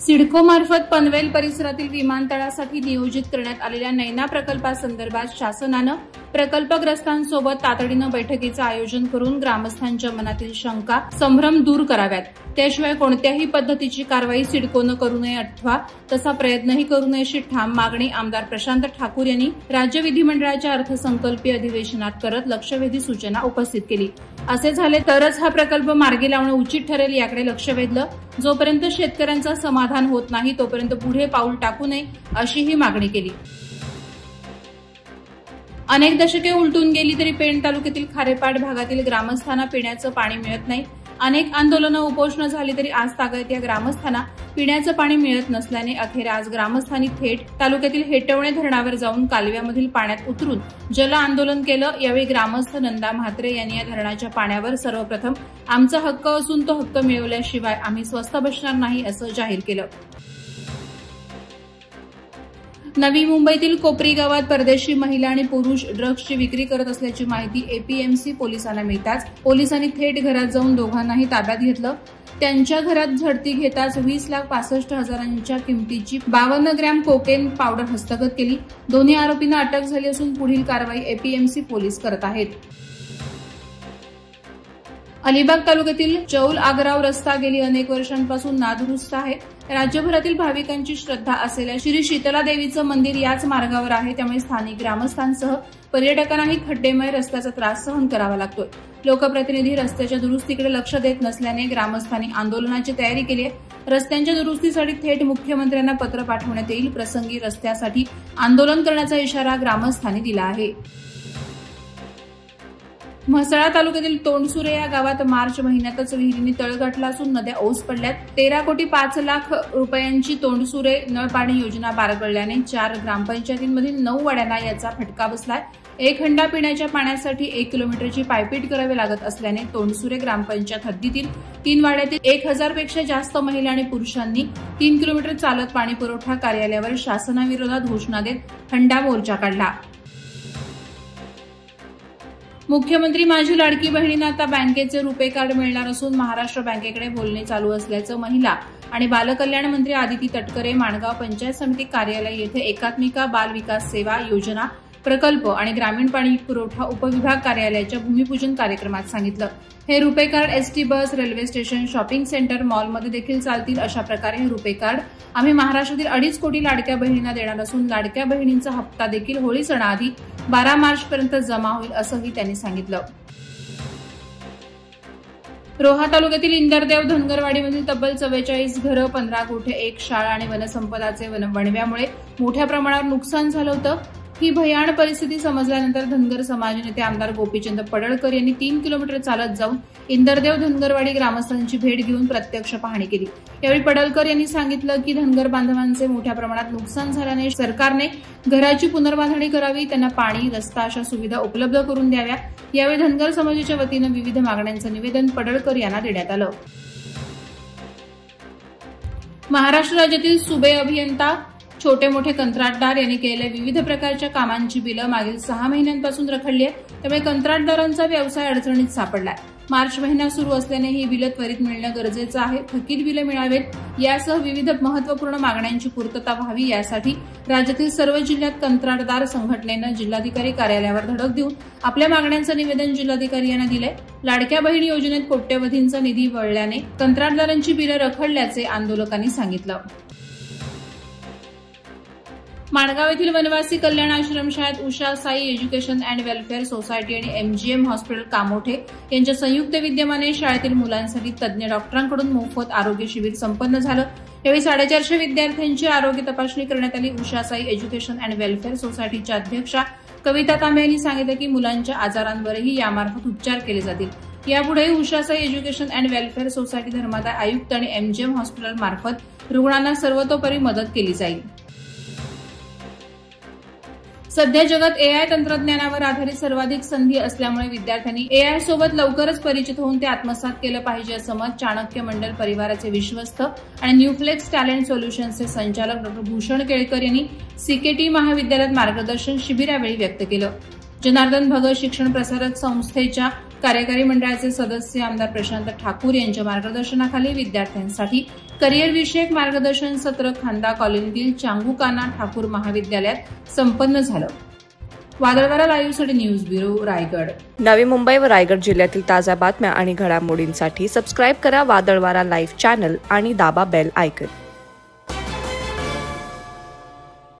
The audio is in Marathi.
सिडको मार्फत पनवेल परिसरातील विमानतळासाठी नियोजित करण्यात आलेल्या नैना प्रकल्पासंदर्भात शासनानं प्रकल्पग्रस्तांसोबत तातडीनं बैठकीचं आयोजन करून ग्रामस्थांच्या मनातील शंका, संभ्रम दूर कराव्यात. त्याशिवाय कोणत्याही पद्धतीची कारवाई सिडकोनं करू नये अथवा तसा प्रयत्नही करू नये अशी ठाम मागणी आमदार प्रशांत ठाकूर यांनी राज्य विधिमंडळाच्या अर्थसंकल्पीय अधिवेशनात करत लक्षवेधी सूचना उपस्थित केली. असे झाले तरच हा प्रकल्प मार्गी लावणं उचित ठरेल याकडे लक्ष वेधलं. जोपर्यंत शेतकऱ्यांचं समाधान होत नाही तोपर्यंत पुढे पाऊल टाकू नये अशीही मागणी केली. अनेक दशके उलटून गेली तरी पेण तालुक्यातील खारेपाट भागातील ग्रामस्थांना पिण्याचं पाणी मिळत नाही. अनेक आंदोलनं उपोषणं झाली तरी आज तागत या ग्रामस्थांना पिण्याचं पाणी मिळत नसल्याने अखेर आज ग्रामस्थांनी थेट तालुक्यातील हेटवणे धरणावर जाऊन कालव्यामधील पाण्यात उतरून जल आंदोलन केलं. यावेळी ग्रामस्थ नंदा म्हात्रे यांनी या धरणाच्या पाण्यावर सर्वप्रथम आमचा हक्क असून तो हक्क मिळवल्याशिवाय आम्ही स्वस्थ बसणार नाही असं जाहीर केलं. नवी मुंबईतील कोपरी गावात परदेशी महिला आणि पुरुष ड्रग्सची विक्री करत असल्याची माहिती एपीएमसी पोलिसांना मिळताच पोलिसांनी थेट घरात जाऊन दोघांनाही ताब्यात घेतलं. त्यांच्या घरात झडती घेताच 20,65,000 किमतीची 52 ग्रॅम कोकेन पावडर हस्तगत केली. दोन्ही आरोपींना अटक झाली असून पुढील कारवाई एपीएमसी पोलीस करत आहेत. अलिबाग तालुक्यातील चौल आगराव रस्ता गेली अनेक वर्षांपासून नादुरुस्त आहे. राज्यभरातील भाविकांची श्रद्धा असलेल्या श्री शीतला देवीचं मंदिर याच मार्गावर आहे. त्यामुळे स्थानिक ग्रामस्थांसह पर्यटकांनाही खड्डेमय रस्त्याचा त्रास सहन करावा लागतोय. लोकप्रतिनिधी रस्त्याच्या दुरुस्तीकडे लक्ष देत नसल्याने ग्रामस्थांनी आंदोलनाची तयारी केली आहे. रस्त्यांच्या दुरुस्तीसाठी थेट मुख्यमंत्र्यांना पत्र पाठवण्यात येईल. प्रसंगी रस्त्यासाठी आंदोलन करण्याचा इशारा ग्रामस्थांनी दिला आहे. म्हसळा तालुक्यातील तोंडसुरे या गावात मार्च महिन्यातच विहिरींनी तळ गाठला असून नद्या ओस पडल्यात. 13,05,00,000 रुपयांची तोंडसुरे नळपाणी योजना बारगळल्याने 4 ग्रामपंचायतींमधील 9 वाड्यांना याचा फटका बसलाय. एक हंडा पिण्याच्या पाण्यासाठी 1 किलोमीटरची पायपीट करावी लागत असल्याने तोंडसुरे ग्रामपंचायत हद्दीतील 3 वाड्यातील 1,000 पेक्षा जास्त महिला आणि पुरुषांनी 3 किलोमीटर चालत पाणी पुरवठा कार्यालयावर शासनाविरोधात घोषणा देत हंडा मोर्चा काढला. मुख्यमंत्री माझी लाडकी बहिणींना आता बँकेचे रुपे कार्ड मिळणार असून महाराष्ट्र बँकेकडे बोलणी चालू असल्याचं महिला आणि बालकल्याण मंत्री आदिती तटकरे माणगाव पंचायत समिती कार्यालय येथे एकात्मिका बाल विकास सेवा योजना प्रकल्प आणि ग्रामीण पाणी पुरवठा उपविभाग कार्यालयाच्या भूमिपूजन कार्यक्रमात सांगितलं. हे RuPay card ST bus, railway station, shopping centre, मॉलमध्ये देखील चालतील. अशा प्रकारे हे रुपे कार्ड आम्ही महाराष्ट्रातील 2.5 कोटी लाडक्या बहिणींना देणार असून लाडक्या बहिणींचा हप्ता देखील होळी सणाआधी 12 मार्चपर्यंत जमा होईल असंही त्यांनी सांगितलं. रोहा तालुक्यातील इंदरदेव धनगरवाडीमधील तब्बल 44 घरं, 15 गोठे, 1 शाळा आणि वनसंपदाचे वणव्यामुळे मोठ्या प्रमाणावर नुकसान झालं होतं. ही भयाण परिस्थिती समजल्यानंतर धनगर समाज नेते आमदार गोपीचंद पडळकर यांनी 3 किलोमीटर चालत जाऊन इंदरदेव धनगरवाडी ग्रामस्थांची भेट घेऊन प्रत्यक्ष पाहणी केली. यावेळी पडळकर यांनी सांगितलं की धनगर बांधवांचे मोठ्या प्रमाणात नुकसान झाल्याने सरकारने घराची पुनर्बांधणी करावी, त्यांना पाणी, रस्ता अशा सुविधा उपलब्ध करून द्याव्या. यावेळी धनगर समाजाच्या वतीनं विविध मागण्यांचं निवेदन पडळकर यांना देण्यात आलं. महाराष्ट्र राज्यातील सुबे अभियंता, छोटे मोठे कंत्राटदार यांनी केलेल्या विविध प्रकारच्या कामांची बिलं मागील 6 महिन्यांपासून रखडली आहेत. त्यामुळे कंत्राटदारांचा व्यवसाय अडचणीत सापडलाय. मार्च महिना सुरू असल्याने ही बिलं त्वरित मिळणं गरजेचं आहे. थकीत बिलं मिळावेत यासह विविध महत्वपूर्ण मागण्यांची पूर्तता व्हावी यासाठी राज्यातील सर्व जिल्ह्यात कंत्राटदार संघटनेनं जिल्हाधिकारी कार्यालयावर धडक देऊन आपल्या मागण्यांचं निवेदन जिल्हाधिकारी यांना दिलंय. लाडक्या बहिणी योजनेत कोट्यवधींचा निधी वळल्याने कंत्राटदारांची बिलं रखडल्याचे आंदोलकांनी सांगितलं. माणगाव येथील वनवासी कल्याण आश्रम शाळेत Usha Sai education and welfare society आणि एमजीएम हॉस्पिटल कामोठे यांच्या संयुक्त विद्यमाने शाळेतील मुलांसाठी तज्ज्ञ डॉक्टरांकडून मोफत आरोग्य शिबिर संपन्न झालं. यावेळी 450 विद्यार्थ्यांची आरोग्य तपासणी करण्यात आली. Usha Sai education and welfare सोसायटीच्या अध्यक्षा कविता तांबे यांनी सांगितलं की मुलांच्या आजारांवरही यामार्फत उपचार केले जातील. यापुढे Usha Sai education and welfare society धर्मादाय आयुक्त आणि एमजीएम हॉस्पिटल मार्फत रुग्णांना सर्वतोपरी मदत केली जाईल. सध्या जगात एआय तंत्रज्ञानावर आधारित सर्वाधिक संधी असल्यामुळे विद्यार्थ्यांनी एआय सोबत लवकरच परिचित होऊन ते आत्मसात केलं पाहिजे असं मत चाणक्य मंडल परिवाराचे विश्वस्त आणि न्यूफ्लेक्स टॅलेंट सोल्युशन्सचे संचालक डॉ. भूषण केळकर यांनी सीकेटी महाविद्यालयात मार्गदर्शन शिबिरावेळी व्यक्त केलं. जनार्दन भगत शिक्षण प्रसारक संस्थेच्या कार्यकारी मंडळाचे सदस्य आमदार प्रशांत ठाकूर यांच्या मार्गदर्शनाखाली विद्यार्थ्यांसाठी करिअर विषयक मार्गदर्शन सत्र खांदा कॉलनीतील चांगुकाना ठाकूर महाविद्यालयात संपन्न झालं. वादळवारा लाईव्हसाठी न्यूज ब्युरो रायगड. नवी मुंबई व रायगड जिल्ह्यातील ताज्या बातम्या आणि घडामोडींसाठी सबस्क्राईब करा वादळवारा लाईव्ह चॅनल आणि दाबा बेल आयकॉन.